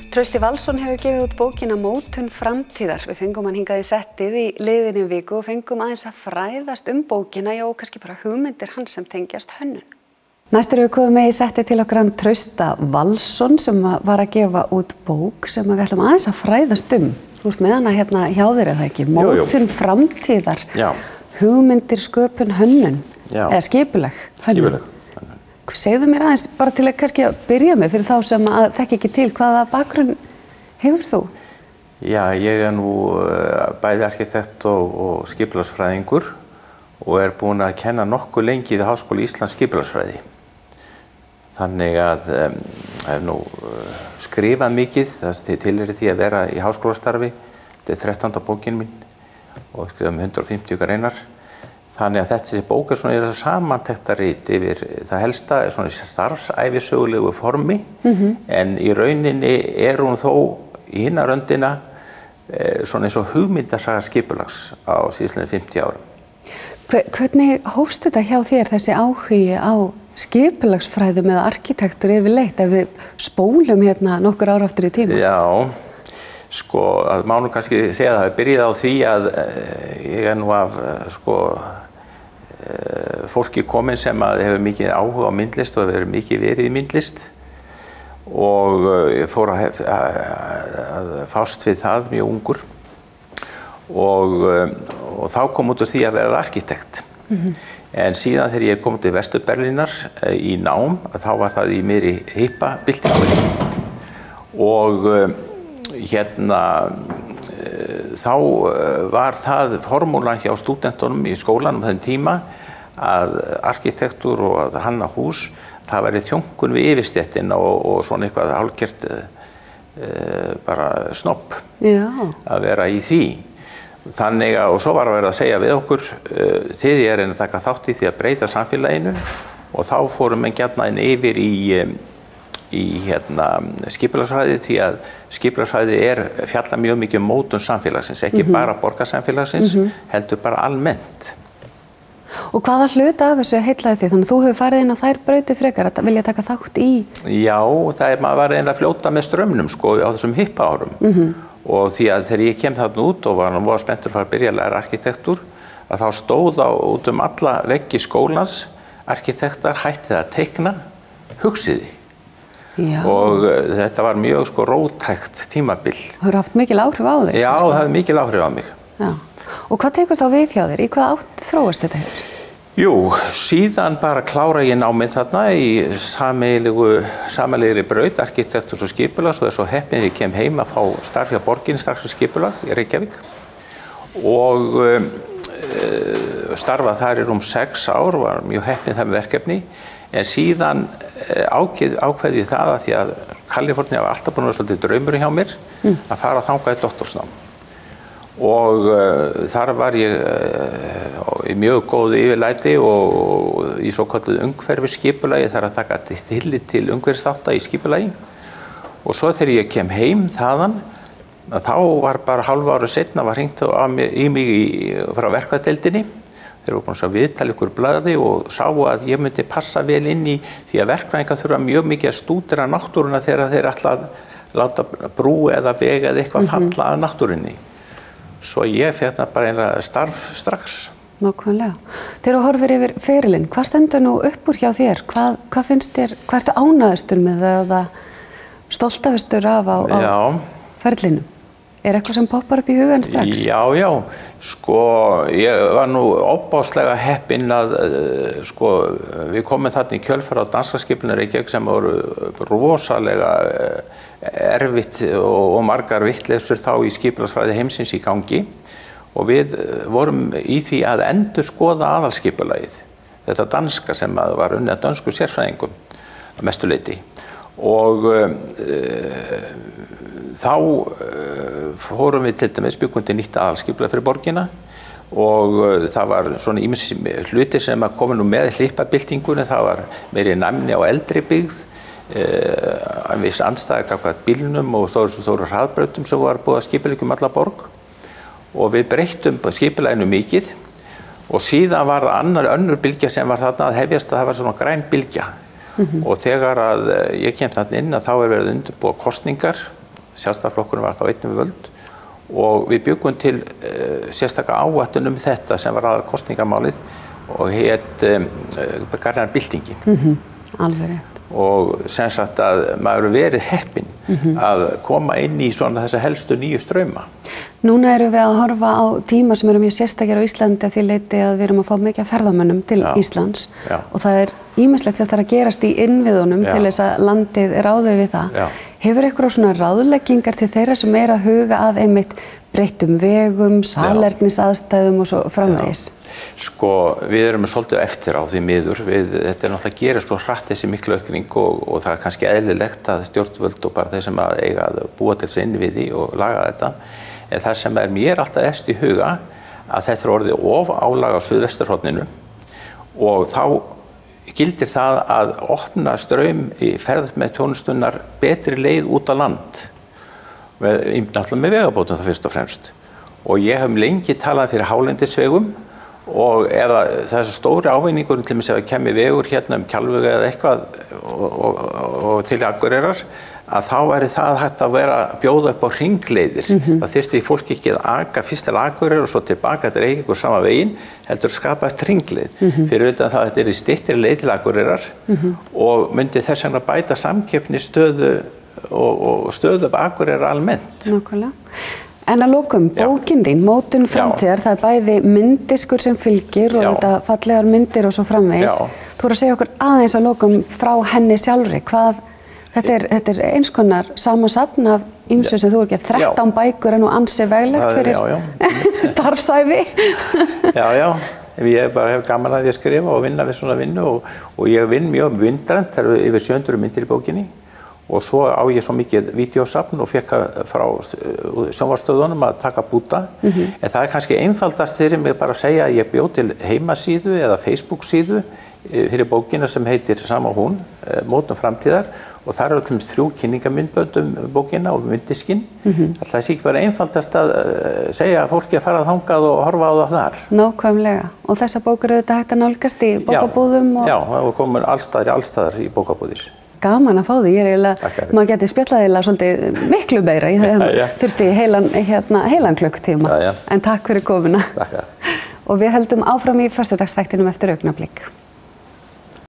Trausti Valsson hefur gefið út bókina Mótun framtíðar. Við fengum hann hingað í settið í liðinni viku og fengum aðeins að fræðast bókina og kannski bara hugmyndir hans sem tengjast hönnun. Næst erum við komið með í settið til okkar Trausta Valsson sem var að gefa út bók sem við ætlum aðeins að fræðast Þú ert með hana hérna hjá þér eða ekki? Mótun framtíðar, hugmyndir, sköpun, hönnun, eða skipulag hönnun. Segðu mér aðeins, bara til að kannski byrja með fyrir þá sem að þekki ekki til, hvaða bakgrunn hefur þú? Já, ég nú bæði arkitekt og skipulagsfræðingur og búinn að kenna nokkuð lengi við Háskóla Íslands skipulagsfræði. Þannig að hef nú skrifað mikið, það tilheyrir því að vera í háskólastarfi. Þetta 13. bókin mín og skrifað 150 greinar. Þannig að þessi bók svona samantektarrit yfir það helsta svona starfsævisögulegu formi, en í rauninni hún þó í hinna röndina svona eins og hugmyndasaga skipulags á síðastliðnum 50 árum. Hvernig hófst þetta hjá þér, þessi áhugi á skipulagsfræðum eða arkitektur yfirleitt, ef við spólum hérna nokkur ár aftur í tíma? Já, sko, það má nú kannski segja að það byrjaði á því að ég nú af, fólki komin sem hefur mikið áhuga á myndlist og hefur mikið verið í myndlist og ég fór að fást við það mjög ungur og þá kom út úr því að vera arkitekt. En síðan þegar ég kom til Vestur-Berlínar í nám, þá var það í meiri hippabyltingunni og hérna þá var það formúlan hjá stúdentunum í skólanum á þeim tíma að arkitektúr og að hanna hús, það væri þjónkun við yfirstéttina og svona eitthvað hálfgert bara snobb að vera í því. Þannig að, og svo var að vera að segja við okkur, þið að reyna að taka þátt í því að breyta samfélaginu og þá fórum menn gjarnan yfir í skipulagsfræði því að skipulagsfræði fjalla mjög mikið mótun samfélagsins, ekki bara borgarsamfélagsins, heldur bara almennt. Og hvaða hluta af þessu heillaði þig? Þannig að þú hefur farið inn á þær brautir frekar að vilja taka þátt í? Já, maður var eiginlega að fljóta með straumnum á þessum hippa árum. Og því að þegar ég kem þarna út og var spenntur að fara að byrja að læra arkitektúr, að þá stóð út alla veggi skólans, arkitektar hættið að teikna, hugsiði. Og þetta var mjög róttækt tímabil. Það hefur haft mikil áhrif á þig? Já, það hefur mikil áhrif á mig. Já. Og hvað tekur þá við hjá þér? Í hvað átt þróast þetta hefur? Jú, síðan bara klára ég námið þarna í sameiginlegri braut, arkitektúrs og skipulags og svo heppinn ég kem heim að fá starf hjá borginni strax við skipulag í Reykjavík og starfað þar í 6 ár, var mjög heppinn það með verkefni, en síðan ákveði ég það að því að Kalifornía var alltaf búin að vera svolítið draumurinn hjá mér að fara þangað í doktorsnám. Og þar var ég í mjög góðu yfirlæti og í svokölluðu umhverfisskipulagi, þar að taka tillit til umhverfisþátta í skipulagi. Og svo þegar ég kem heim þaðan, þá var bara hálfu ári seinna var hringt í mig frá verkfræðideildinni. Þeir voru búin að viðtala ykkur blaði og sáu að ég myndi passa vel inn í því að verkfræðingar þurfa mjög mikið að stúdera náttúruna þegar þeir ætla að láta brú eða vega eða eitthvað falla að náttúrunni. Svo ég fékk bara einlega starf strax. Nákvæmlega. Þegar þú horfir yfir ferilinn, hvað stendur nú upp úr hjá þér? Hvað finnst þér, hvað ertu ánægðastur með eða stoltastur af á ferlinum? Eitthvað sem poppar upp í hugan strax? Já, ég var nú ofboðslega heppinn að við komum þarna í kjölfar á Danskaskipulaginu Reykjavík sem voru rosalega erfitt og margar vittleysur þá í skipulagsfræði heimsins í gangi og við vorum í því að endurskoða aðalskipulagið, þetta danska sem var unnið af dönsku sérfræðingum að mestu leyti og þá fórum við til dæmis byggum til nýtt aðalskipulag fyrir borgina og það var svona ýmis hluti sem komu nú með hlippabyltingunni, það var meiri næmni á eldri byggð, viss andstæða gagnvart bílnum og stóru hraðbrautum sem var búið að skipuleggja alla borg og við breyttum skipulaginu mikið og síðan var önnur bylgja sem var þarna að hefjast að það var svona græn bylgja og þegar að ég kem þarna inn að þá verið undirbúa kosningar Sjálfstæðisflokkurinn var þá einn við völd og við byggum til sérstaka áætlun þetta sem var aðal kosningamálið og hét Garðyrkjubyltingin. Alveg rétt. Og sem sagt að maður verið heppinn að koma inn í svona þessa helstu nýju strauma. Núna erum við að horfa á tíma sem eru mjög sérstakir á Íslandi að því leyti að við erum að fá mikið af ferðamönnum til Íslands og það er ýmislegt sem þarf að gerast í innviðunum til þess að landið ráði við það. Hefur ykkur á svona ráðleggingar til þeirra sem er að huga að einmitt breyttum vegum, salernisaðstæðum og svo framvegis? Sko, við erum svolítið eftir á því miður. Þetta er náttúrulega að gera svo hratt þessi miklu aukning og það er kannski eðlilegt að stjórnvöld og bara þeir sem að eiga að búa til þessi innviði og laga þetta. En það sem er mér alltaf efst í huga að þetta er orðið of álag á suðvesturhorninu og þá gildir það að opna straum í ferð með þjónustunnar betri leið út á land. Náttúrulega með vegabótum það fyrst og fremst. Og ég hef lengi talað fyrir hálendisvegum og ef þessi stóri ávinningur til þess að kemur vegur hérna Kjalveg eða eitthvað og til Akureyrar að þá væri það hægt að vera að bjóða upp á hringleiðir. Það þyrfti fólk ekki að aka fyrst til Akureyrar og svo tilbaka til Reykjavíkur sama veginn, heldur skapast hringleið. Fyrir utan það að þetta er styttri leið til Akureyrar og myndi þess vegna bæta samkeppnisstöðu og stöðu Akureyrar almennt. Nákvæmlega. En að lokum, bókin þín, Mótun framtíðar, það er bæði mynddiskur sem fylgir og þetta fallegar myndir og svo framvegis. Þú að segja okkur aðeins að lokum frá henni sjálfri. Þetta er eins konar samansafn af ýmsu sem þú gert 13 bækur en nú ansi veglegt fyrir starfsæfi. Ég bara hef gaman að ég skrifa og vinna við svona vinnu og ég vinn mjög vindrænt, það eru yfir 700 myndir í bókinni. Og svo á ég svo mikið vídeósafn og fekk frá sjónvarpsstöðvunum að taka búta. En það er kannski einfaldast fyrir mig bara að segja að ég bjó til heimasíðu eða Facebook-síðu fyrir bókina sem heitir sama hún, Mótun framtíðar og þar eru 3 kynningarmyndbönd bókina og mynddiskinn. Það sé ekki bara einfaldast að segja að fólki að fara þangað og horfa á það þar. Nákvæmlega. Og þessa bók eru þetta hægt að nálgast í bókabúðum? Já, það komur allstaðar í bókabúðir. Gaman að fá því, maður geti spjallað eiginlega svolítið miklu meira, ég þurfti heilan klukktíma, en takk fyrir komuna. Takk. Og við höldum áfram í föstudagsþættinum eftir augnablik.